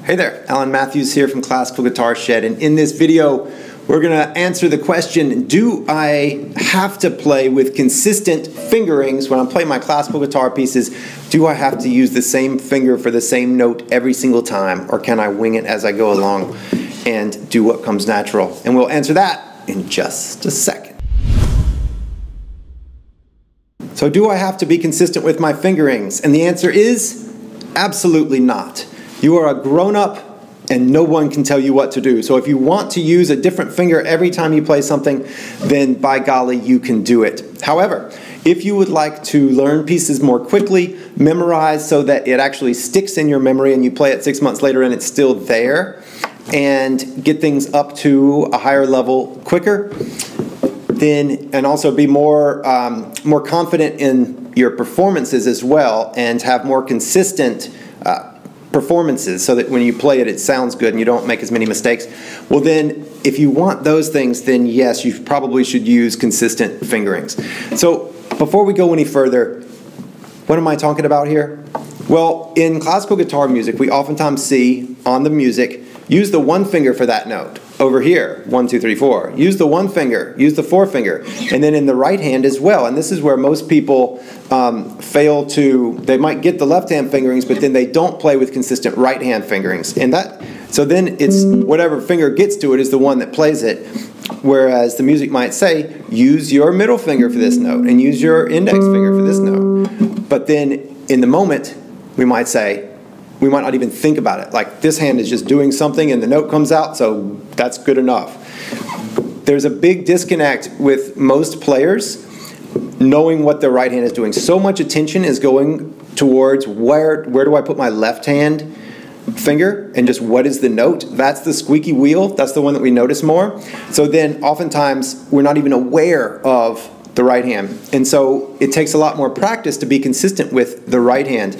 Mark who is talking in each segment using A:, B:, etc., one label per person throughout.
A: Hey there, Alan Matthews here from Classical Guitar Shed, and in this video we're going to answer the question, do I have to play with consistent fingerings when I'm playing my classical guitar pieces? Do I have to use the same finger for the same note every single time, or can I wing it as I go along and do what comes natural? And we'll answer that in just a second. So do I have to be consistent with my fingerings? And the answer is absolutely not. You are a grown-up and no one can tell you what to do. So if you want to use a different finger every time you play something, then by golly, you can do it. However, if you would like to learn pieces more quickly, memorize so that it actually sticks in your memory and you play it 6 months later and it's still there, and get things up to a higher level quicker, then, and also be more confident in your performances as well, and have more consistent performances so that when you play it, it sounds good and you don't make as many mistakes. Well then, if you want those things, then yes, you probably should use consistent fingerings. So before we go any further, what am I talking about here? Well, in classical guitar music, we oftentimes see on the music, use the one finger for that note. Over here, 1, 2, 3, 4. Use the one finger, use the forefinger, and then in the right hand as well. And this is where most people fail to, they might get the left hand fingerings, but then they don't play with consistent right hand fingerings. And that, so then it's whatever finger gets to it is the one that plays it. Whereas the music might say, use your middle finger for this note, and use your index finger for this note. But then in the moment, we might say, we might not even think about it. Like, this hand is just doing something and the note comes out, so that's good enough. There's a big disconnect with most players knowing what their right hand is doing. So much attention is going towards where do I put my left hand finger, and just what is the note? That's the squeaky wheel. That's the one that we notice more. So then oftentimes we're not even aware of the right hand. And so it takes a lot more practice to be consistent with the right hand.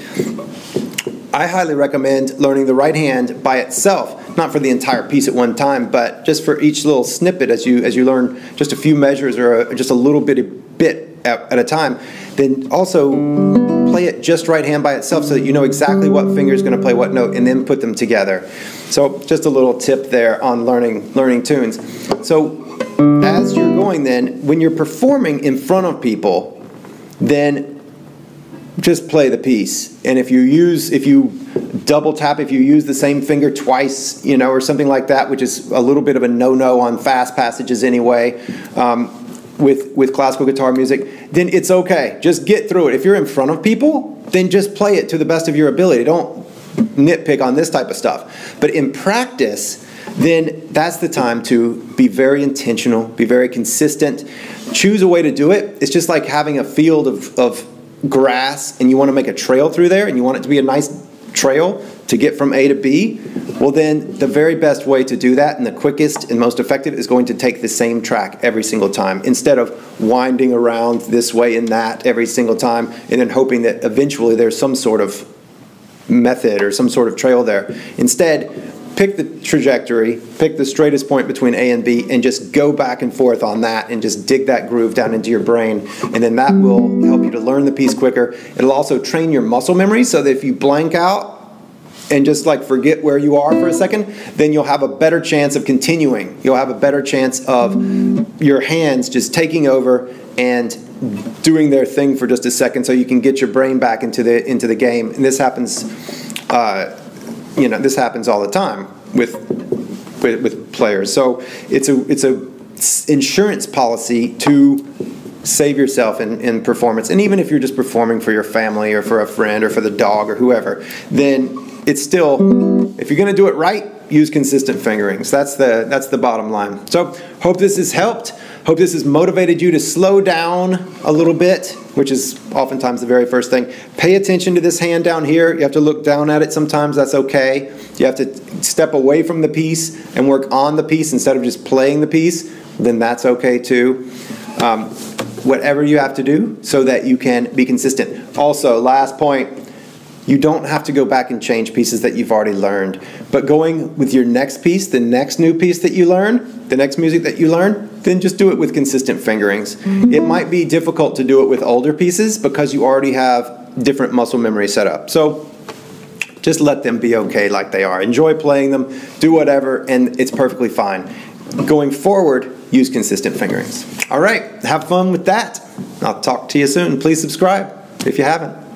A: I highly recommend learning the right hand by itself, not for the entire piece at one time, but just for each little snippet as you learn just a few measures or just a little bit at a time. Then also play it just right hand by itself so that you know exactly what finger is going to play what note, and then put them together. So just a little tip there on learning tunes. So as you're going then, when you're performing in front of people, then just play the piece. And if you double tap, if you use the same finger twice, you know, or something like that, which is a little bit of a no-no on fast passages anyway, with classical guitar music, then it's okay. Just get through it. If you're in front of people, then just play it to the best of your ability. Don't nitpick on this type of stuff. But in practice, then that's the time to be very intentional, be very consistent, choose a way to do it. It's just like having a field of grass and you want to make a trail through there and you want it to be a nice trail to get from A to B. Well then, the very best way to do that and the quickest and most effective is going to take the same track every single time, instead of winding around this way and that every single time and then hoping that eventually there's some sort of method or some sort of trail there. Instead, pick the trajectory, pick the straightest point between A and B, and just go back and forth on that and just dig that groove down into your brain. And then that will help you to learn the piece quicker. It'll also train your muscle memory so that if you blank out and just like forget where you are for a second, then you'll have a better chance of continuing. You'll have a better chance of your hands just taking over and doing their thing for just a second so you can get your brain back into the game. And this happens you know, this happens all the time with players. So it's a insurance policy to save yourself in performance. And even if you're just performing for your family or for a friend or for the dog or whoever, then it's still, if you're going to do it right, use consistent fingerings. That's the bottom line. So hope this has helped. Hope this has motivated you to slow down a little bit, which is oftentimes the very first thing. Pay attention to this hand down here. You have to look down at it sometimes. That's okay. You have to step away from the piece and work on the piece instead of just playing the piece. Then that's okay too. Whatever you have to do so that you can be consistent. Also, last point, you don't have to go back and change pieces that you've already learned. But going with your next piece, the next new piece that you learn, the next music that you learn, then just do it with consistent fingerings. It might be difficult to do it with older pieces because you already have different muscle memory set up. So Just let them be okay like they are. Enjoy playing them, do whatever, and it's perfectly fine. Going forward, use consistent fingerings. All right, have fun with that. I'll talk to you soon. Please subscribe if you haven't.